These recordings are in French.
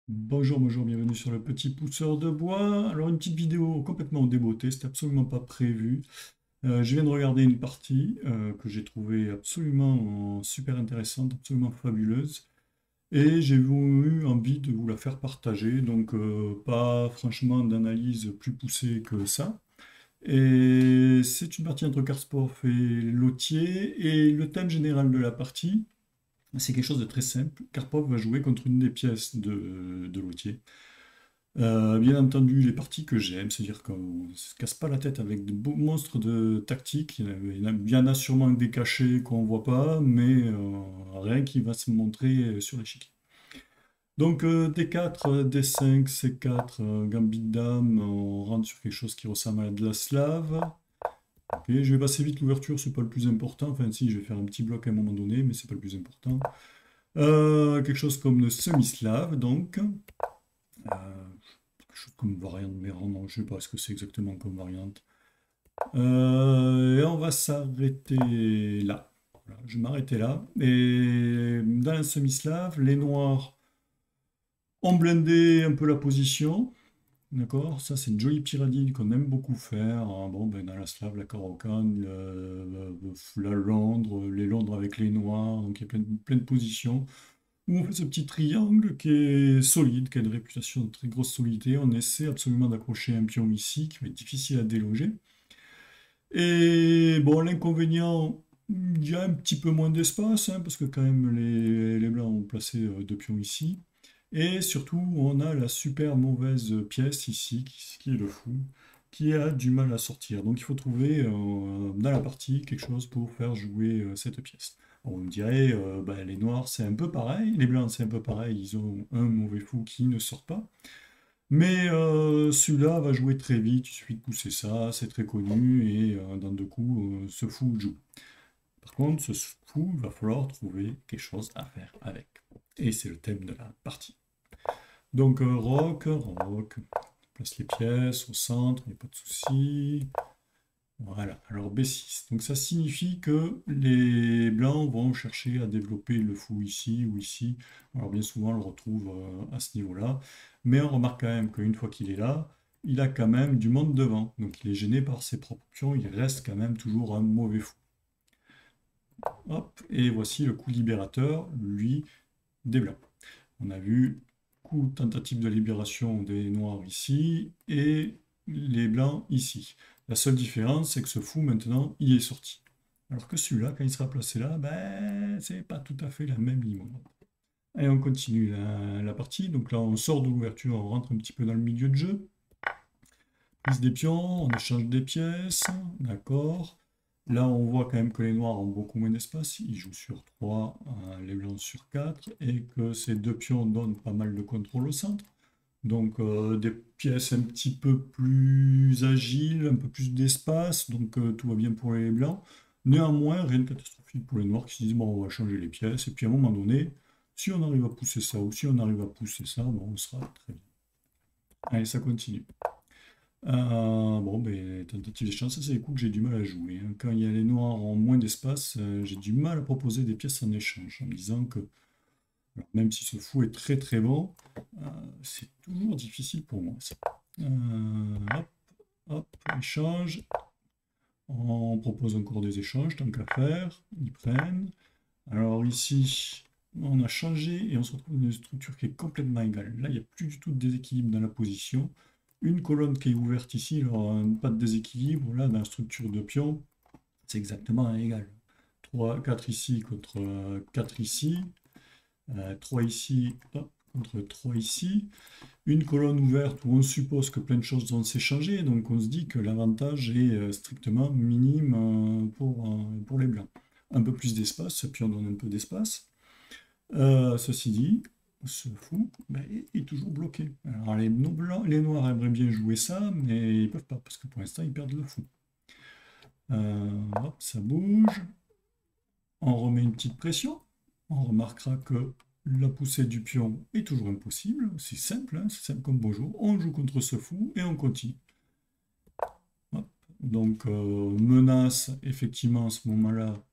Bonjour, bonjour, bienvenue sur le petit pousseur de bois. Alors une petite vidéo complètement débeautée, c'était absolument pas prévu. Je viens de regarder une partie que j'ai trouvée absolument super intéressante, absolument fabuleuse. Et j'ai eu envie de vous la faire partager, donc pas franchement d'analyse plus poussée que ça. Et c'est une partie entre Karpov et Lotier, et le thème général de la partie, c'est quelque chose de très simple. Karpov va jouer contre une des pièces de Lotier. Bien entendu, les parties que j'aime, c'est-à-dire qu'on ne se casse pas la tête avec de beaux monstres de tactique. Il y en a sûrement des cachés qu'on ne voit pas, mais rien qui va se montrer sur l'échiquier. Donc D4, D5, C4, Gambit de dame, on rentre sur quelque chose qui ressemble à de la slave. Ok, je vais passer vite l'ouverture, c'est pas le plus important. Enfin, si, je vais faire un petit bloc à un moment donné, mais c'est pas le plus important. Quelque chose comme le semi-slave, donc. Quelque chose comme variante, mais non, je sais pas ce que c'est exactement comme variante. Et on va s'arrêter là. Voilà, je vais m'arrêter là. Et dans la semi-slave, les noirs ont blindé un peu la position. D'accord? Ça, c'est une jolie pyramide qu'on aime beaucoup faire, hein. Bon, ben, dans la slave, la Caracan, la Londres, les Londres avec les noirs. Donc, il y a plein de positions où on fait ce petit triangle qui est solide, qui a une réputation de très grosse solidité. On essaie absolument d'accrocher un pion ici, qui va être difficile à déloger. Et bon, l'inconvénient, il y a un petit peu moins d'espace, hein, parce que quand même les blancs ont placé deux pions ici. Et surtout, on a la super mauvaise pièce ici, qui est le fou, qui a du mal à sortir. Donc il faut trouver dans la partie quelque chose pour faire jouer cette pièce. On me dirait, bah, les noirs c'est un peu pareil, les blancs c'est un peu pareil, ils ont un mauvais fou qui ne sort pas. Mais celui-là va jouer très vite, il suffit de pousser ça, c'est très connu, et dans deux coups, ce fou joue. Par contre, ce fou, il va falloir trouver quelque chose à faire avec. Et c'est le thème de la partie. Donc rock, rock, on place les pièces au centre, il n'y a pas de souci. Voilà, alors B6. Donc ça signifie que les blancs vont chercher à développer le fou ici ou ici. Alors bien souvent on le retrouve à ce niveau-là. Mais on remarque quand même qu'une fois qu'il est là, il a quand même du monde devant. Donc il est gêné par ses propres pions, il reste quand même toujours un mauvais fou. Hop, et voici le coup libérateur, lui, des blancs. On a vu coup tentative de libération des noirs ici et les blancs ici. La seule différence, c'est que ce fou maintenant, il est sorti. Alors que celui-là, quand il sera placé là, ben, c'est pas tout à fait la même limonade. Allez, on continue la partie. Donc là, on sort de l'ouverture, on rentre un petit peu dans le milieu de jeu. Prise des pions, on échange des pièces, d'accord. Là, on voit quand même que les noirs ont beaucoup moins d'espace. Ils jouent sur 3, les blancs sur 4, et que ces deux pions donnent pas mal de contrôle au centre. Donc, des pièces un petit peu plus agiles, un peu plus d'espace, donc tout va bien pour les blancs. Néanmoins, rien de catastrophique pour les noirs qui se disent, bon, on va changer les pièces, et puis à un moment donné, si on arrive à pousser ça, ou si on arrive à pousser ça, bon, on sera très bien. Allez, ça continue. Bon, ben, tentative d'échange, ça c'est les coups que j'ai du mal à jouer, hein. Quand il y a les noirs en moins d'espace, j'ai du mal à proposer des pièces en échange, en me disant que, alors, même si ce fou est très très bon, euh, c'est toujours difficile pour moi, ça. Hop, hop, échange. On propose encore des échanges, tant qu'à faire. Ils prennent. Alors ici, on a changé et on se retrouve dans une structure qui est complètement égale. Là, il n'y a plus du tout de déséquilibre dans la position. Une colonne qui est ouverte ici, alors pas de déséquilibre. Là, dans la structure de pion, c'est exactement égal. 3, 4 ici contre 4 ici. 3 ici hop, contre 3 ici. Une colonne ouverte où on suppose que plein de choses vont s'échanger, donc on se dit que l'avantage est strictement minime pour les blancs. Un peu plus d'espace, puis on donne un peu d'espace. Ceci dit, ce fou ben, est toujours bloqué. Alors les noirs aimeraient bien jouer ça, mais ils peuvent pas, parce que pour l'instant ils perdent le fou. Hop, ça bouge. On remet une petite pression. On remarquera que la poussée du pion est toujours impossible. C'est simple, hein, c'est simple comme bonjour. On joue contre ce fou et on continue. Hop. Donc, menace effectivement à ce moment-là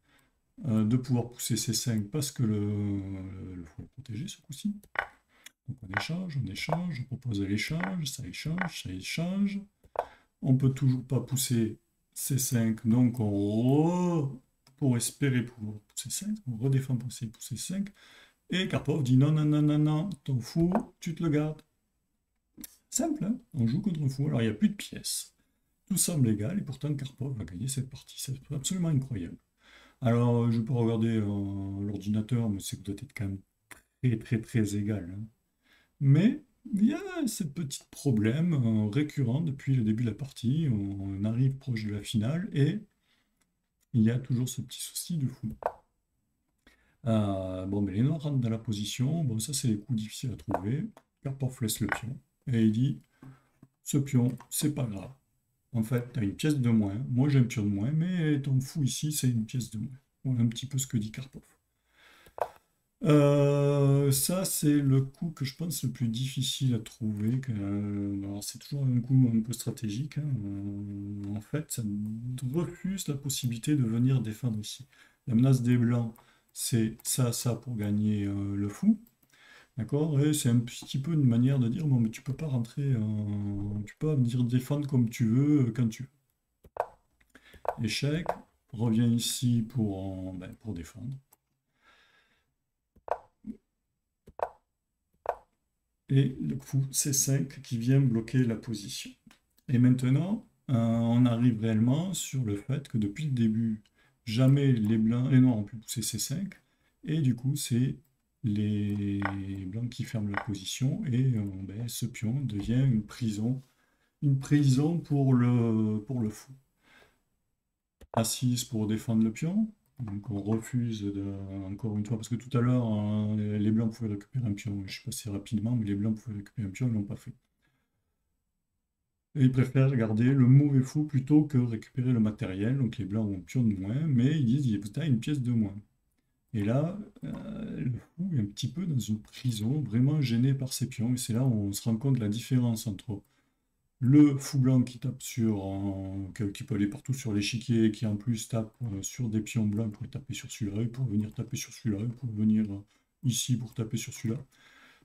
de pouvoir pousser C5 parce que le fou est protégé ce coup-ci. Donc on échange, je propose l'échange, ça échange. On peut toujours pas pousser C5, donc pour espérer pouvoir pousser 5, on redéfend pour essayer de pousser 5. Et Karpov dit non, non, non, non, non, ton fou, tu te le gardes. Simple, hein, on joue contre un fou, alors il n'y a plus de pièces. Tout semble égal, et pourtant Karpov va gagner cette partie. C'est absolument incroyable. Alors, je peux regarder l'ordinateur, mais c'est que doit être quand même très, très, très égal, hein. Mais il y a ce petit problème récurrent depuis le début de la partie. On arrive proche de la finale et il y a toujours ce petit souci de fou. Bon, mais les noirs rentrent dans la position. Bon, ça, c'est les coups difficiles à trouver. Karpov laisse le pion et il dit ce pion, c'est pas grave. En fait, tu as une pièce de moins. Moi, j'ai un pion de moins, mais ton fou ici, c'est une pièce de moins. Voilà un petit peu ce que dit Karpov. Ça, c'est le coup que je pense le plus difficile à trouver. Alors, c'est toujours un coup un peu stratégique, hein. En fait, ça refuse la possibilité de venir défendre ici. La menace des blancs, c'est ça pour gagner le fou. D'accord? Et c'est un petit peu une manière de dire, bon, mais tu peux pas rentrer, tu peux pas venir défendre comme tu veux, quand tu veux. Échec, reviens ici pour défendre. Et le fou C5 qui vient bloquer la position. Et maintenant, on arrive réellement sur le fait que depuis le début, jamais les noirs ont pu pousser C5, et du coup, c'est les blancs qui ferment la position, et ce pion devient une prison pour le fou. Assise pour défendre le pion. Donc on refuse encore une fois, parce que tout à l'heure, les blancs pouvaient récupérer un pion. Je suis passé rapidement, mais les blancs pouvaient récupérer un pion, ils ne l'ont pas fait. Et ils préfèrent garder le mauvais fou plutôt que récupérer le matériel. Donc les blancs ont un pion de moins, mais ils disent, putain, une pièce de moins. Et là, le fou est un petit peu dans une prison, vraiment gêné par ses pions. Et c'est là où on se rend compte de la différence entre le fou blanc qui tape qui peut aller partout sur l'échiquier, qui en plus tape sur des pions blancs pour taper sur celui-là, et pour venir taper sur celui-là, et pour venir ici pour taper sur celui-là.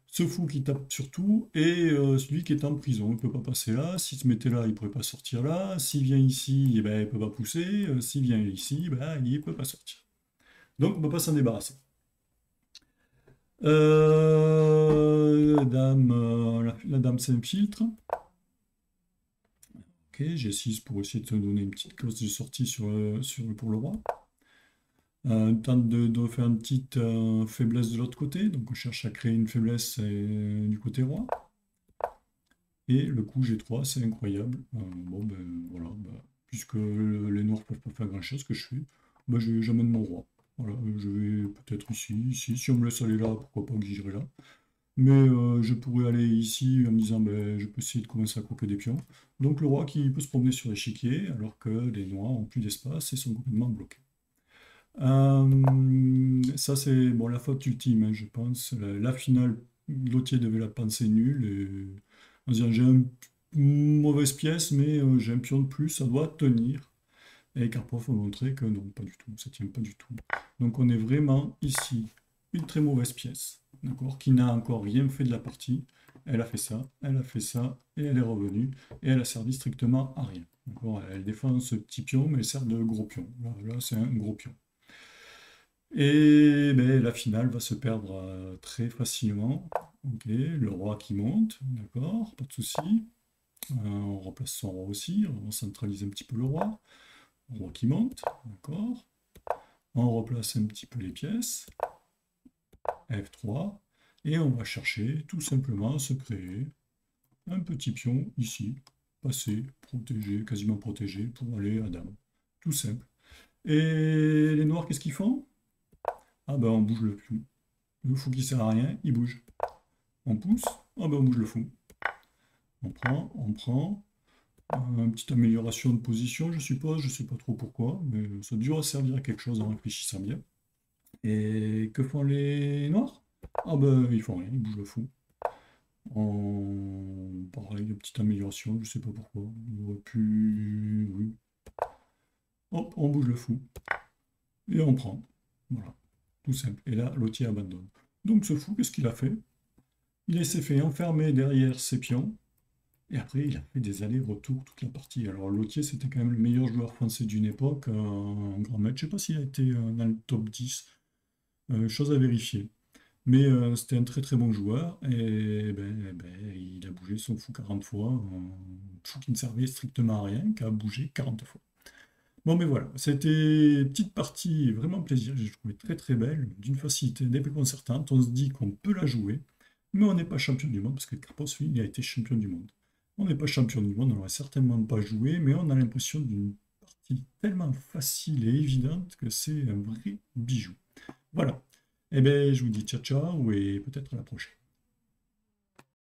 Ce fou qui tape sur tout, et celui qui est en prison, il ne peut pas passer là, s'il se mettait là, il ne pourrait pas sortir là, s'il vient ici, eh ben, il ne peut pas pousser, s'il vient ici, ben, il ne peut pas sortir. Donc on ne peut pas s'en débarrasser. La dame s'infiltre. Ok, G6 pour essayer de te donner une petite clause de sortie pour le roi. Tente de faire une petite faiblesse de l'autre côté, donc on cherche à créer une faiblesse du côté roi. Et le coup G3, c'est incroyable. Bon, ben voilà, puisque les noirs peuvent pas faire grand chose, que je fais, j'amène mon roi. Voilà, je vais peut-être ici. Si on me laisse aller là, pourquoi pas que j'irai là. Mais je pourrais aller ici en me disant, je peux essayer de commencer à croquer des pions. Donc le roi qui peut se promener sur l'échiquier, alors que les noirs ont plus d'espace et sont complètement bloqués. Ça c'est bon, la faute ultime, hein, je pense. La finale, Gauthier devait la penser nulle. Et, en disant, j'ai une mauvaise pièce, mais j'ai un pion de plus, ça doit tenir. Et Karpov a montré que non, pas du tout, ça tient pas du tout. Donc on est vraiment ici, une très mauvaise pièce, d'accord, qui n'a encore rien fait de la partie. Elle a fait ça, et elle est revenue, et elle a servi strictement à rien. Elle défend ce petit pion, mais elle sert de gros pion. Là c'est un gros pion. Et la finale va se perdre très facilement. Ok, le roi qui monte, d'accord, pas de souci. On remplace son roi aussi, on centralise un petit peu le roi. Roi qui monte, d'accord. On replace un petit peu les pièces. F3. Et on va chercher tout simplement à se créer un petit pion ici. Passer, protéger, quasiment protégé pour aller à dame. Tout simple. Et les noirs, qu'est-ce qu'ils font? Ah ben on bouge le fou. Le fou qui sert à rien, il bouge. On pousse, ah ben on bouge le fou. On prend. Une petite amélioration de position, je suppose, je sais pas trop pourquoi, mais ça doit servir à quelque chose en réfléchissant bien. Et que font les noirs? Ah ben ils font rien, ils bougent le fou. Pareil, une petite amélioration, je sais pas pourquoi. Il aurait pu. Oui. Hop, on bouge le fou. Et on prend. Voilà. Tout simple. Et là, l'autre abandonne. Donc ce fou, qu'est-ce qu'il a fait? Il s'est fait enfermer derrière ses pions. Et après, il a fait des allers-retours toute la partie. Alors, Lotier, c'était quand même le meilleur joueur français d'une époque, un grand match. Je ne sais pas s'il a été dans le top 10, chose à vérifier. Mais c'était un très très bon joueur. Et il a bougé son fou 40 fois. Un fou qui ne servait strictement à rien, qui a bougé 40 fois. Bon, mais voilà, c'était une petite partie, vraiment plaisir. J'ai trouvé très très belle, d'une facilité déconcertante. On se dit qu'on peut la jouer, mais on n'est pas champion du monde, parce que Carpos, lui, il a été champion du monde. On n'est pas champion du monde, on n'aurait certainement pas joué, mais on a l'impression d'une partie tellement facile et évidente que c'est un vrai bijou. Voilà. Eh bien, je vous dis ciao ciao et peut-être à la prochaine.